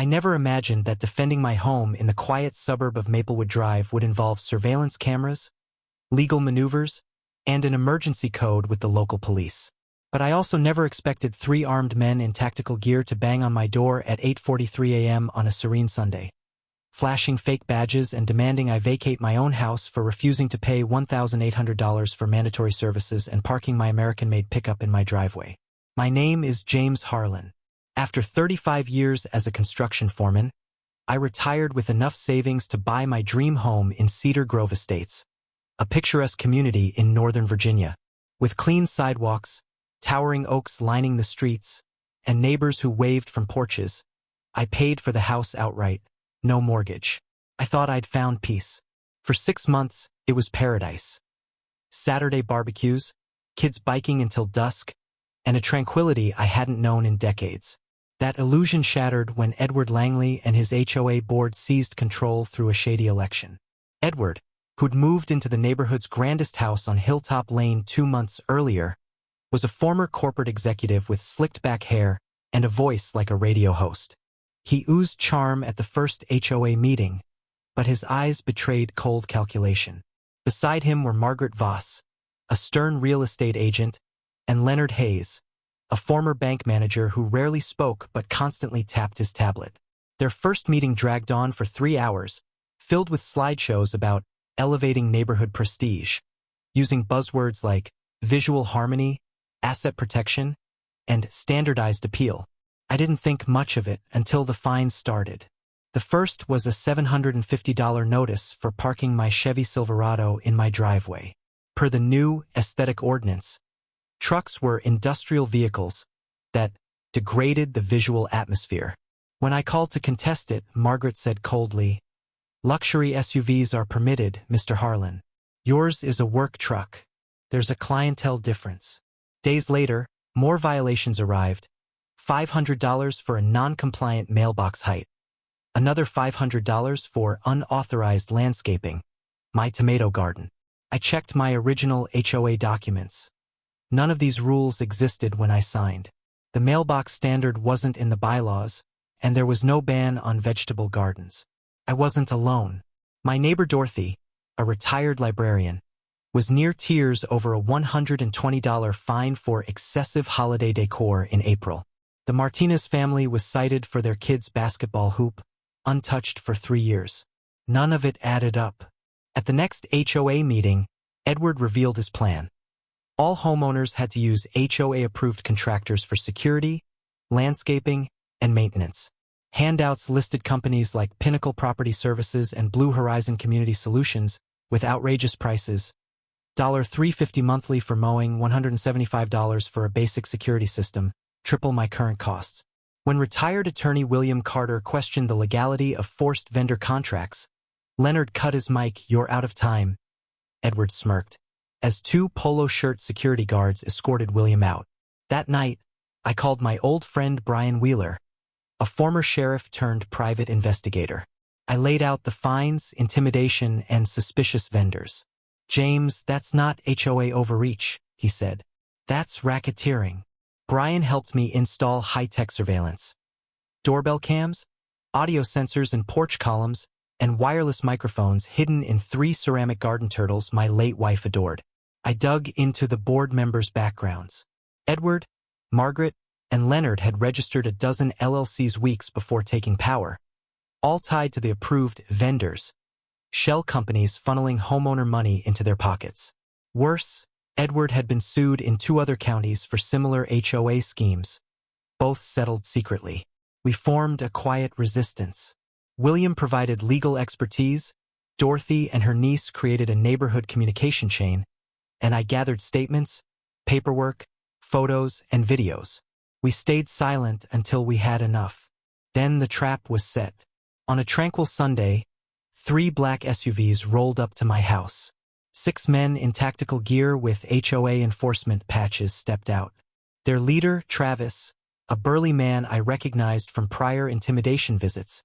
I never imagined that defending my home in the quiet suburb of Maplewood Drive would involve surveillance cameras, legal maneuvers, and an emergency code with the local police. But I also never expected 3 armed men in tactical gear to bang on my door at 8:43 a.m. on a serene Sunday, flashing fake badges and demanding I vacate my own house for refusing to pay $1,800 for mandatory services and parking my American-made pickup in my driveway. My name is James Harlan. After 35 years as a construction foreman, I retired with enough savings to buy my dream home in Cedar Grove Estates, a picturesque community in Northern Virginia, with clean sidewalks, towering oaks lining the streets, and neighbors who waved from porches. I paid for the house outright, no mortgage. I thought I'd found peace. For 6 months, it was paradise. Saturday barbecues, kids biking until dusk, and a tranquility I hadn't known in decades. That illusion shattered when Edward Langley and his HOA board seized control through a shady election. Edward, who'd moved into the neighborhood's grandest house on Hilltop Lane 2 months earlier, was a former corporate executive with slicked-back hair and a voice like a radio host. He oozed charm at the first HOA meeting, but his eyes betrayed cold calculation. Beside him were Margaret Voss, a stern real estate agent, and Leonard Hayes, a former bank manager who rarely spoke but constantly tapped his tablet. Their first meeting dragged on for 3 hours, filled with slideshows about elevating neighborhood prestige, using buzzwords like visual harmony, asset protection, and standardized appeal. I didn't think much of it until the fines started. The first was a $750 notice for parking my Chevy Silverado in my driveway. Per the new aesthetic ordinance, trucks were industrial vehicles that degraded the visual atmosphere. When I called to contest it, Margaret said coldly, "Luxury SUVs are permitted, Mr. Harlan. Yours is a work truck. There's a clientele difference." Days later, more violations arrived. $500 for a non-compliant mailbox height. Another $500 for unauthorized landscaping. My tomato garden. I checked my original HOA documents. None of these rules existed when I signed. The mailbox standard wasn't in the bylaws, and there was no ban on vegetable gardens. I wasn't alone. My neighbor Dorothy, a retired librarian, was near tears over a $120 fine for excessive holiday decor in April. The Martinez family was cited for their kid's basketball hoop, untouched for 3 years. None of it added up. At the next HOA meeting, Edward revealed his plan. All homeowners had to use HOA-approved contractors for security, landscaping, and maintenance. Handouts listed companies like Pinnacle Property Services and Blue Horizon Community Solutions with outrageous prices. $350 monthly for mowing, $175 for a basic security system, triple my current costs. When retired attorney William Carter questioned the legality of forced vendor contracts, Leonard cut his mic. "You're out of time." Edward smirked, as 2 polo shirt security guards escorted William out. That night, I called my old friend Brian Wheeler, a former sheriff turned private investigator. I laid out the fines, intimidation, and suspicious vendors. "James, that's not HOA overreach," he said. "That's racketeering." Brian helped me install high-tech surveillance. Doorbell cams, audio sensors in porch columns, and wireless microphones hidden in 3 ceramic garden turtles my late wife adored. I dug into the board members' backgrounds. Edward, Margaret, and Leonard had registered a dozen LLCs weeks before taking power, all tied to the approved vendors, shell companies funneling homeowner money into their pockets. Worse, Edward had been sued in 2 other counties for similar HOA schemes, both settled secretly. We formed a quiet resistance. William provided legal expertise, Dorothy and her niece created a neighborhood communication chain, and I gathered statements, paperwork, photos, and videos. We stayed silent until we had enough. Then the trap was set. On a tranquil Sunday, 3 black SUVs rolled up to my house. 6 men in tactical gear with HOA enforcement patches stepped out. Their leader, Travis, a burly man I recognized from prior intimidation visits,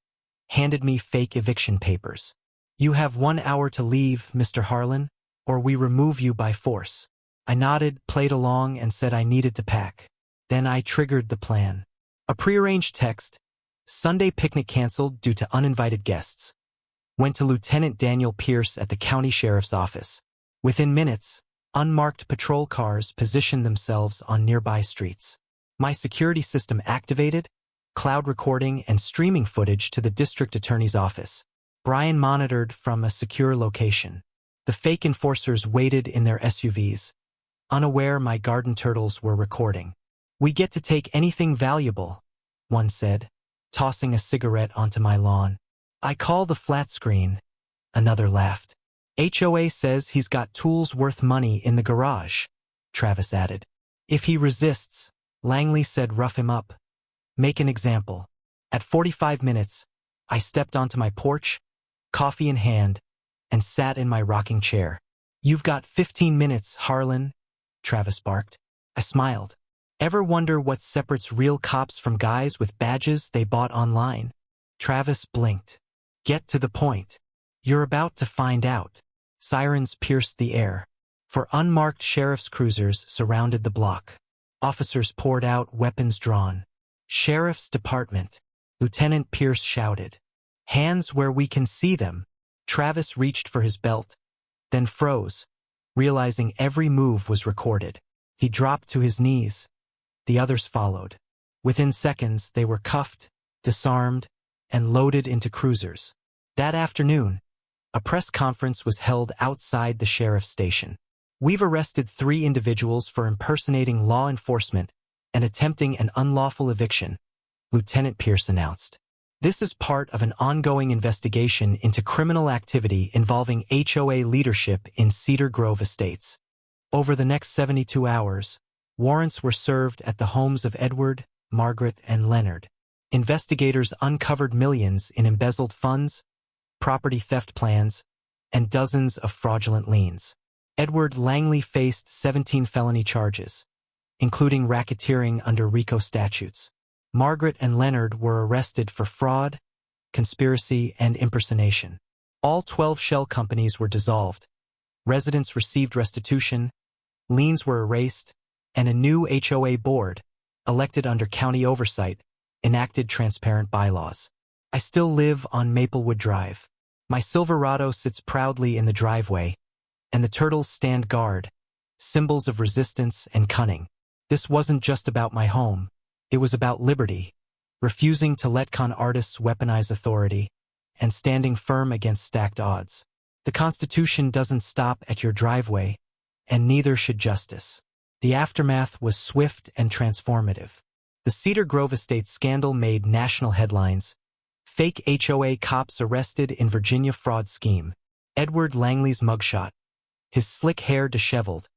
handed me fake eviction papers. "You have 1 hour to leave, Mr. Harlan, or we remove you by force." I nodded, played along, and said I needed to pack. Then I triggered the plan. A prearranged text, Sunday picnic canceled due to uninvited guests. Went to Lieutenant Daniel Pierce at the county sheriff's office. Within minutes, unmarked patrol cars positioned themselves on nearby streets. My security system activated, cloud recording and streaming footage to the district attorney's office. Brian monitored from a secure location. The fake enforcers waited in their SUVs, unaware my garden turtles were recording. "We get to take anything valuable," one said, tossing a cigarette onto my lawn. "I call the flat screen," another laughed. "HOA says he's got tools worth money in the garage," Travis added. "If he resists," Langley said, "rough him up. Make an example." At 45 minutes, I stepped onto my porch, coffee in hand, and sat in my rocking chair. "You've got 15 minutes, Harlan," Travis barked. I smiled. "Ever wonder what separates real cops from guys with badges they bought online?" Travis blinked. "Get to the point." "You're about to find out." Sirens pierced the air. For unmarked sheriff's cruisers surrounded the block. Officers poured out, weapons drawn. "Sheriff's Department," Lieutenant Pierce shouted. "Hands where we can see them." Travis reached for his belt, then froze, realizing every move was recorded. He dropped to his knees. The others followed. Within seconds, they were cuffed, disarmed, and loaded into cruisers. That afternoon, a press conference was held outside the sheriff's station. "We've arrested 3 individuals for impersonating law enforcement and attempting an unlawful eviction," Lieutenant Pierce announced. "This is part of an ongoing investigation into criminal activity involving HOA leadership in Cedar Grove Estates." Over the next 72 hours, warrants were served at the homes of Edward, Margaret, and Leonard. Investigators uncovered millions in embezzled funds, property theft plans, and dozens of fraudulent liens. Edward Langley faced 17 felony charges, including racketeering under RICO statutes. Margaret and Leonard were arrested for fraud, conspiracy, and impersonation. All 12 shell companies were dissolved. Residents received restitution, liens were erased, and a new HOA board, elected under county oversight, enacted transparent bylaws. I still live on Maplewood Drive. My Silverado sits proudly in the driveway, and the turtles stand guard, symbols of resistance and cunning. This wasn't just about my home. It was about liberty, refusing to let con artists weaponize authority, and standing firm against stacked odds. The Constitution doesn't stop at your driveway, and neither should justice. The aftermath was swift and transformative. The Cedar Grove Estates scandal made national headlines. Fake HOA cops arrested in Virginia fraud scheme. Edward Langley's mugshot, his slick hair disheveled,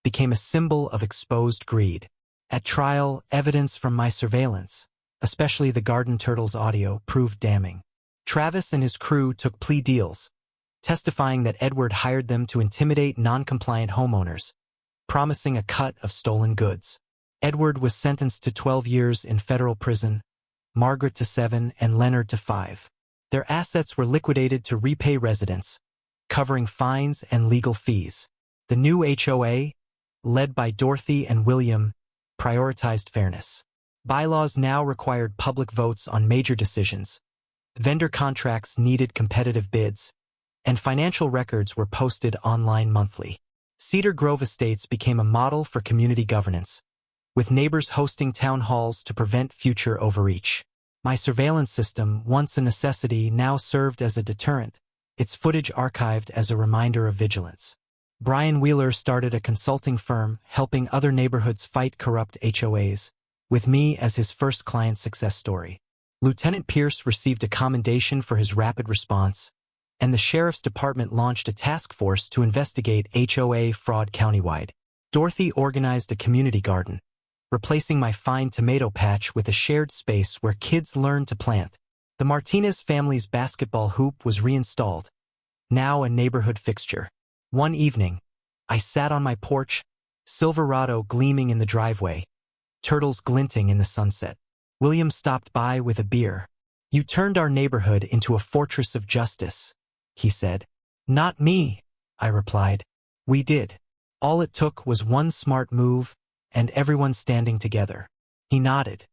became a symbol of exposed greed. At trial, evidence from my surveillance, especially the garden turtles audio, proved damning. Travis and his crew took plea deals, testifying that Edward hired them to intimidate non-compliant homeowners, promising a cut of stolen goods. Edward was sentenced to 12 years in federal prison, Margaret to 7, and Leonard to 5. Their assets were liquidated to repay residents, covering fines and legal fees. The new HOA, led by Dorothy and William, prioritized fairness. Bylaws now required public votes on major decisions. Vendor contracts needed competitive bids, and financial records were posted online monthly. Cedar Grove Estates became a model for community governance, with neighbors hosting town halls to prevent future overreach. My surveillance system, once a necessity, now served as a deterrent, its footage archived as a reminder of vigilance. Brian Wheeler started a consulting firm helping other neighborhoods fight corrupt HOAs, with me as his first client success story. Lieutenant Pierce received a commendation for his rapid response, and the Sheriff's Department launched a task force to investigate HOA fraud countywide. Dorothy organized a community garden, replacing my fine tomato patch with a shared space where kids learned to plant. The Martinez family's basketball hoop was reinstalled, now a neighborhood fixture. One evening, I sat on my porch, Silverado gleaming in the driveway, turtles glinting in the sunset. William stopped by with a beer. "You turned our neighborhood into a fortress of justice," he said. "Not me," I replied. "We did. All it took was one smart move, and everyone standing together." He nodded.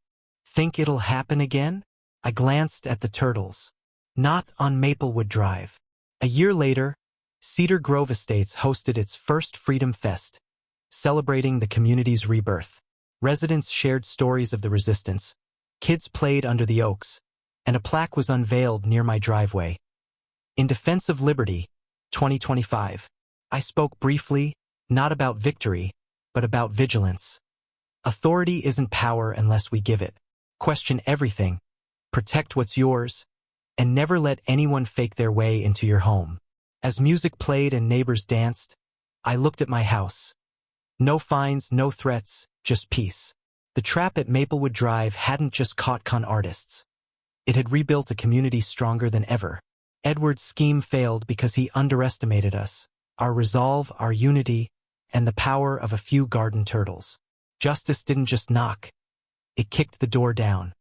"Think it'll happen again?" I glanced at the turtles. Not on Maplewood Drive. A year later, Cedar Grove Estates hosted its first Freedom Fest, celebrating the community's rebirth. Residents shared stories of the resistance, kids played under the oaks, and a plaque was unveiled near my driveway. In Defense of Liberty, 2025, I spoke briefly, not about victory, but about vigilance. Authority isn't power unless we give it. Question everything, protect what's yours, and never let anyone fake their way into your home. As music played and neighbors danced, I looked at my house. No fines, no threats, just peace. The trap at Maplewood Drive hadn't just caught con artists. It had rebuilt a community stronger than ever. Edward's scheme failed because he underestimated us, our resolve, our unity, and the power of a few garden turtles. Justice didn't just knock. It kicked the door down.